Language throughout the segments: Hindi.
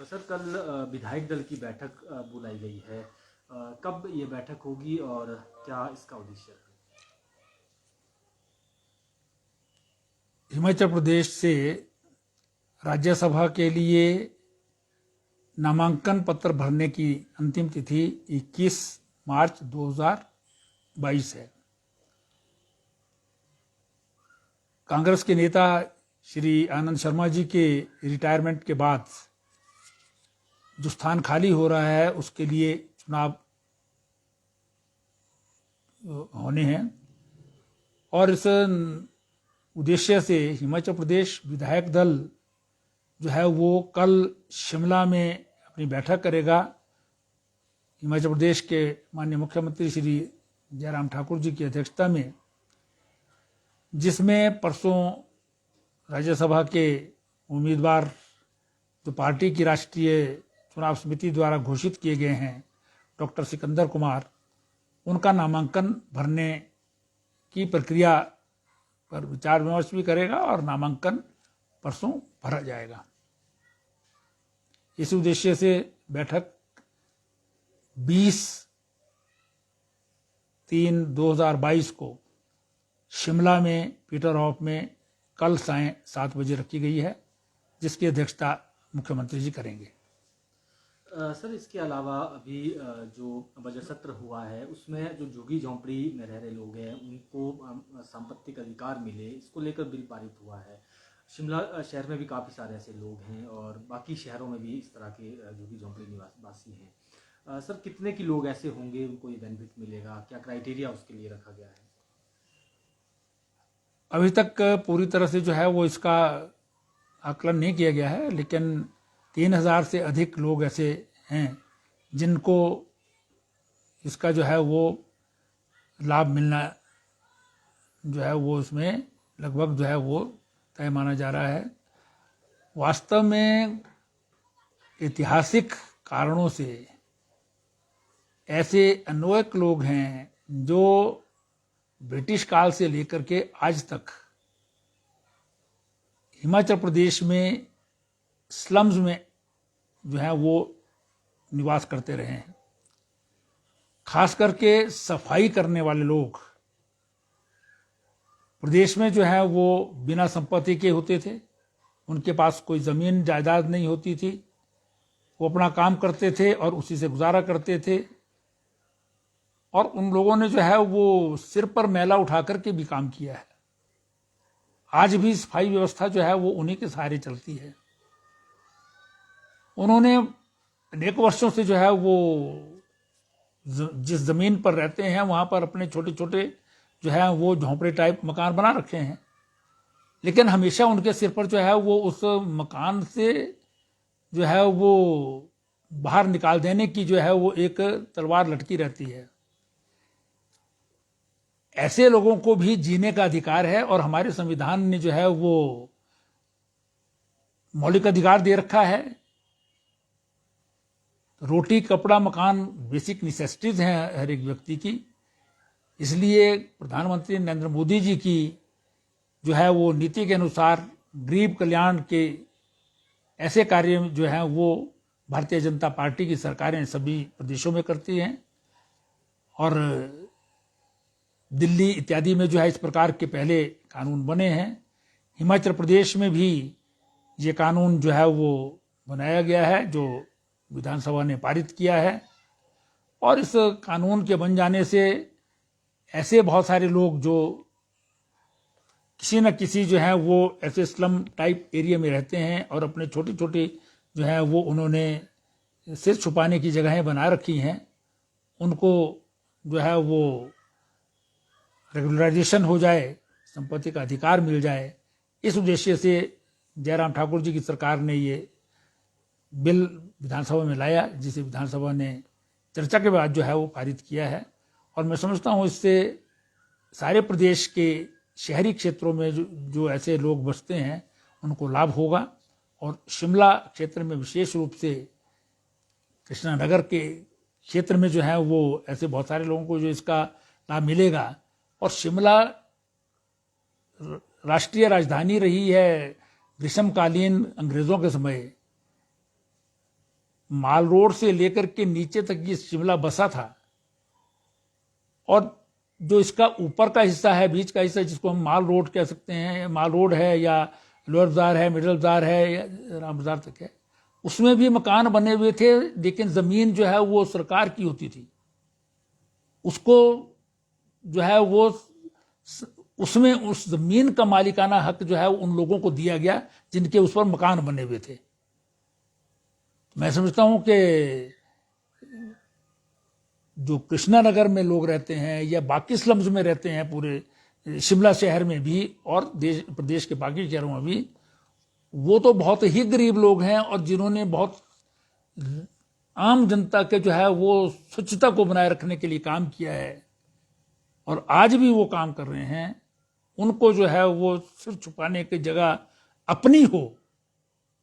सर, कल विधायक दल की बैठक बुलाई गई है। कब ये बैठक होगी और क्या इसका उद्देश्य है? हिमाचल प्रदेश से राज्यसभा के लिए नामांकन पत्र भरने की अंतिम तिथि 21 मार्च 2022 है। कांग्रेस के नेता श्री आनंद शर्मा जी के रिटायरमेंट के बाद जो स्थान खाली हो रहा है उसके लिए चुनाव होने हैं और इस उद्देश्य से हिमाचल प्रदेश विधायक दल जो है वो कल शिमला में अपनी बैठक करेगा। हिमाचल प्रदेश के माननीय मुख्यमंत्री श्री जयराम ठाकुर जी की अध्यक्षता में, जिसमें परसों राज्यसभा के उम्मीदवार जो पार्टी की राष्ट्रीय चुनाव समिति द्वारा घोषित किए गए हैं डॉक्टर सिकंदर कुमार, उनका नामांकन भरने की प्रक्रिया पर विचार विमर्श भी करेगा और नामांकन परसों भरा जाएगा। इस उद्देश्य से बैठक 20/3/2022 को शिमला में पीटर हॉफ में कल सायं 7 बजे रखी गई है, जिसकी अध्यक्षता मुख्यमंत्री जी करेंगे। सर, इसके अलावा अभी जो बजट सत्र हुआ है उसमें जो झुग्गी झोंपड़ी में रह रहे लोग हैं उनको संपत्तिक अधिकार मिले, इसको लेकर बिल पारित हुआ है। शिमला शहर में भी काफ़ी सारे ऐसे लोग हैं और बाकी शहरों में भी इस तरह के झुग्गी झोंपड़ी निवासी हैं। सर, कितने की लोग ऐसे होंगे उनको ये बेनिफिट मिलेगा? क्या क्राइटेरिया उसके लिए रखा गया है? अभी तक पूरी तरह से जो है वो इसका आकलन नहीं किया गया है, लेकिन 3000 से अधिक लोग ऐसे हैं जिनको इसका जो है वो लाभ मिलना जो है वो उसमें लगभग जो है वो तय माना जा रहा है। वास्तव में ऐतिहासिक कारणों से ऐसे अनेक लोग हैं जो ब्रिटिश काल से लेकर के आज तक हिमाचल प्रदेश में स्लम्स में जो है वो निवास करते रहे हैं। खास करके सफाई करने वाले लोग प्रदेश में जो है वो बिना संपत्ति के होते थे, उनके पास कोई जमीन जायदाद नहीं होती थी, वो अपना काम करते थे और उसी से गुजारा करते थे। और उन लोगों ने जो है वो सिर पर मैला उठा करके भी काम किया है। आज भी सफाई व्यवस्था जो है वो उन्हीं के सहारे चलती है। उन्होंने अनेक वर्षों से जो है वो जिस जमीन पर रहते हैं वहां पर अपने छोटे छोटे जो है वो झोंपड़े टाइप मकान बना रखे हैं, लेकिन हमेशा उनके सिर पर जो है वो उस मकान से जो है वो बाहर निकाल देने की जो है वो एक तलवार लटकी रहती है। ऐसे लोगों को भी जीने का अधिकार है और हमारे संविधान ने जो है वो मौलिक अधिकार दे रखा है। रोटी, कपड़ा, मकान बेसिक नेसेसिटीज हैं हर एक व्यक्ति की। इसलिए प्रधानमंत्री नरेंद्र मोदी जी की जो है वो नीति के अनुसार गरीब कल्याण के ऐसे कार्य जो हैं वो भारतीय जनता पार्टी की सरकारें सभी प्रदेशों में करती हैं और दिल्ली इत्यादि में जो है इस प्रकार के पहले कानून बने हैं। हिमाचल प्रदेश में भी ये कानून जो है वो बनाया गया है, जो विधानसभा ने पारित किया है। और इस कानून के बन जाने से ऐसे बहुत सारे लोग जो किसी न किसी जो है वो ऐसे स्लम टाइप एरिया में रहते हैं और अपने छोटे छोटे जो है वो उन्होंने सिर छुपाने की जगहें बना रखी हैं, उनको जो है वो रेगुलराइजेशन हो जाए, संपत्ति का अधिकार मिल जाए। इस उद्देश्य से जयराम ठाकुर जी की सरकार ने ये बिल विधानसभा में लाया, जिसे विधानसभा ने चर्चा के बाद जो है वो पारित किया है। और मैं समझता हूँ इससे सारे प्रदेश के शहरी क्षेत्रों में जो ऐसे लोग बसते हैं उनको लाभ होगा। और शिमला क्षेत्र में विशेष रूप से कृष्णा नगर के क्षेत्र में जो है वो ऐसे बहुत सारे लोगों को जो इसका लाभ मिलेगा। और शिमला राष्ट्रीय राजधानी रही है ग्रीष्मकालीन अंग्रेजों के समय, माल रोड से लेकर के नीचे तक ये शिमला बसा था। और जो इसका ऊपर का हिस्सा है, बीच का हिस्सा, जिसको हम माल रोड कह सकते हैं, माल रोड है या लोअर बाजार है, मिडिल बाजार है या राम बाजार तक है, उसमें भी मकान बने हुए थे, लेकिन जमीन जो है वो सरकार की होती थी। उसको जो है वो उसमें उस जमीन का मालिकाना हक जो है उन लोगों को दिया गया जिनके उस पर मकान बने हुए थे। मैं समझता हूं कि जो कृष्णानगर में लोग रहते हैं या बाकी स्लम्स में रहते हैं, पूरे शिमला शहर में भी और प्रदेश के बाकी शहरों में भी, वो तो बहुत ही गरीब लोग हैं और जिन्होंने बहुत आम जनता के जो है वो स्वच्छता को बनाए रखने के लिए काम किया है और आज भी वो काम कर रहे हैं। उनको जो है वो सिर छुपाने की जगह अपनी हो,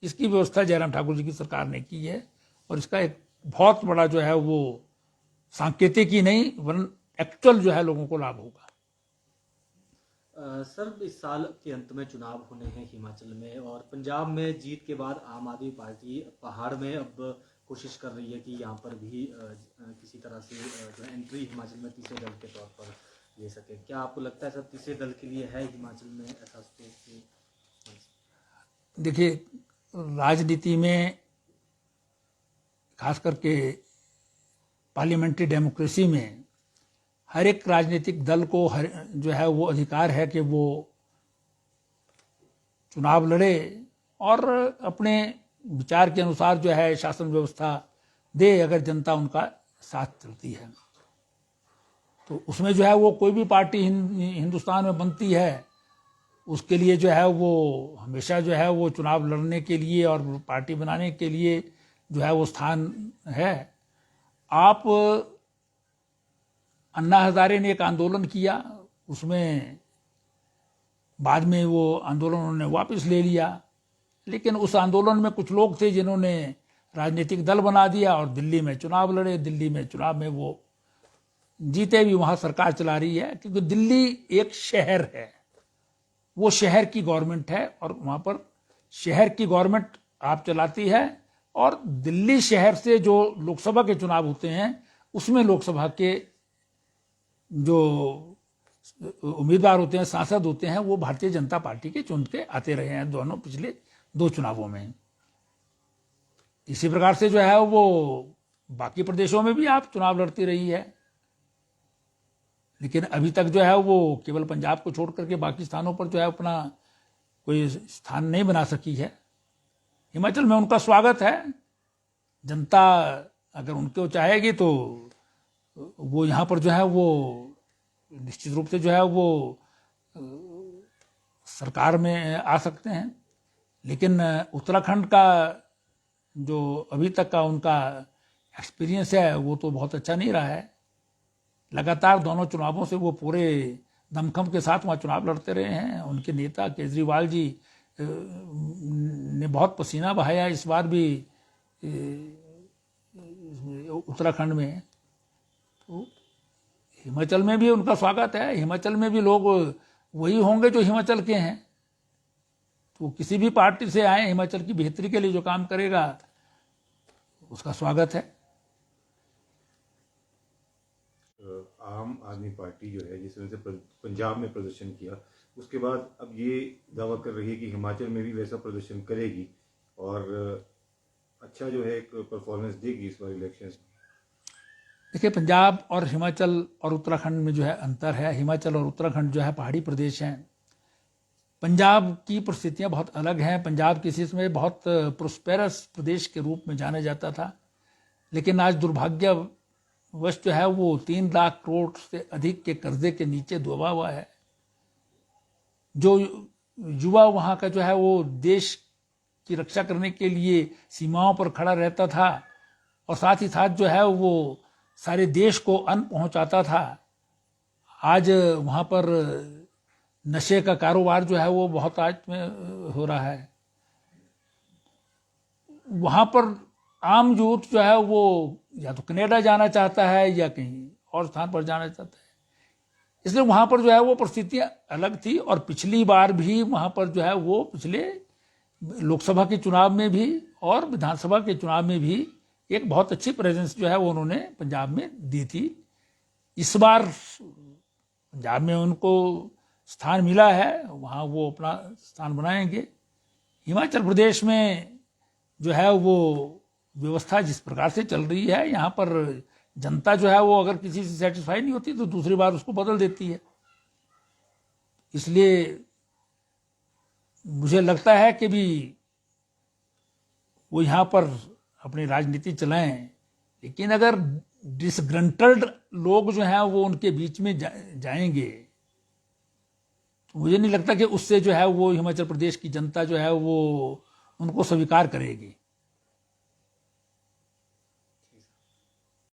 इसकी व्यवस्था जयराम ठाकुर जी की सरकार ने की है और इसका एक बहुत बड़ा जो है वो सांकेतिक ही नहीं वरन एक्चुअल जो है लोगों को लाभ होगा। सर, इस साल के अंत में चुनाव होने हैं हिमाचल में, और पंजाब में जीत के बाद आम आदमी पार्टी पहाड़ में अब कोशिश कर रही है कि यहाँ पर भी किसी तरह से जो है एंट्री हिमाचल में तीसरे दल के तौर पर ले सके। क्या आपको लगता है सर तीसरे दल के लिए है हिमाचल में ऐसा स्कोप? देखिए, राजनीति में खास करके पार्लियामेंट्री डेमोक्रेसी में हर एक राजनीतिक दल को जो है वो अधिकार है कि वो चुनाव लड़े और अपने विचार के अनुसार जो है शासन व्यवस्था दे, अगर जनता उनका साथ चलती है तो। उसमें जो है वो कोई भी पार्टी हिंदुस्तान में बनती है, उसके लिए जो है वो हमेशा जो है वो चुनाव लड़ने के लिए और पार्टी बनाने के लिए जो है वो स्थान है। आप अन्ना हजारे ने एक आंदोलन किया, उसमें बाद में वो आंदोलन उन्होंने वापस ले लिया, लेकिन उस आंदोलन में कुछ लोग थे जिन्होंने राजनीतिक दल बना दिया और दिल्ली में चुनाव लड़े। दिल्ली में चुनाव में वो जीते भी, वहां सरकार चला रही है, क्योंकि दिल्ली एक शहर है, वो शहर की गवर्नमेंट है और वहां पर शहर की गवर्नमेंट आप चलाती है। और दिल्ली शहर से जो लोकसभा के चुनाव होते हैं उसमें लोकसभा के जो उम्मीदवार होते हैं, सांसद होते हैं, वो भारतीय जनता पार्टी के चुन के आते रहे हैं दोनों पिछले 2 चुनावों में। इसी प्रकार से जो है वो बाकी प्रदेशों में भी आप चुनाव लड़ती रही है, लेकिन अभी तक जो है वो केवल पंजाब को छोड़ करके बाकी स्थानों पर जो है अपना कोई स्थान नहीं बना सकी है। हिमाचल में उनका स्वागत है, जनता अगर उनको चाहेगी तो वो यहाँ पर जो है वो निश्चित रूप से जो है वो सरकार में आ सकते हैं। लेकिन उत्तराखंड का जो अभी तक का उनका एक्सपीरियंस है वो तो बहुत अच्छा नहीं रहा है। लगातार दोनों चुनावों से वो पूरे दमखम के साथ वहाँ चुनाव लड़ते रहे हैं। उनके नेता केजरीवाल जी ने बहुत पसीना बहाया इस बार भी उत्तराखंड में। तो हिमाचल में भी उनका स्वागत है। हिमाचल में भी लोग वही होंगे जो हिमाचल के हैं, तो किसी भी पार्टी से आए, हिमाचल की बेहतरी के लिए जो काम करेगा उसका स्वागत है। आम आदमी पार्टी जो है जिसने से पंजाब में प्रदर्शन किया, उसके बाद अब ये दावा कर रही है कि हिमाचल में भी वैसा प्रदर्शन करेगी और अच्छा जो है एक परफॉर्मेंस देगी इस बार इलेक्शन। देखिए, पंजाब और हिमाचल और उत्तराखंड में जो है अंतर है। हिमाचल और उत्तराखंड जो है पहाड़ी प्रदेश हैं। पंजाब की परिस्थितियां बहुत अलग हैं। पंजाब किसी समय बहुत प्रोस्पेरस प्रदेश के रूप में जाना जाता था, लेकिन आज दुर्भाग्यवश जो है वो 3 लाख करोड़ से अधिक के कर्जे के नीचे डूबा हुआ है। जो युवा वहाँ का जो है वो देश की रक्षा करने के लिए सीमाओं पर खड़ा रहता था और साथ ही साथ जो है वो सारे देश को अन्न पहुंचाता था, आज वहाँ पर नशे का कारोबार जो है वो बहुत आज में हो रहा है। वहाँ पर आम यूथ जो है वो या तो कनाडा जाना चाहता है या कहीं और स्थान पर जाना चाहता है। इसलिए वहां पर जो है वो परिस्थितियां अलग थी। और पिछली बार भी वहां पर जो है वो पिछले लोकसभा के चुनाव में भी और विधानसभा के चुनाव में भी एक बहुत अच्छी प्रेजेंस जो है वो उन्होंने पंजाब में दी थी। इस बार पंजाब में उनको स्थान मिला है, वहां वो अपना स्थान बनाएंगे। हिमाचल प्रदेश में जो है वो व्यवस्था जिस प्रकार से चल रही है, यहाँ पर जनता जो है वो अगर किसी से सेटिस्फाई नहीं होती तो दूसरी बार उसको बदल देती है। इसलिए मुझे लगता है कि भी वो यहाँ पर अपनी राजनीति चलाएं, लेकिन अगर डिसग्रंटल्ड लोग जो हैं वो उनके बीच में जाएंगे तो मुझे नहीं लगता कि उससे जो है वो हिमाचल प्रदेश की जनता जो है वो उनको स्वीकार करेगी।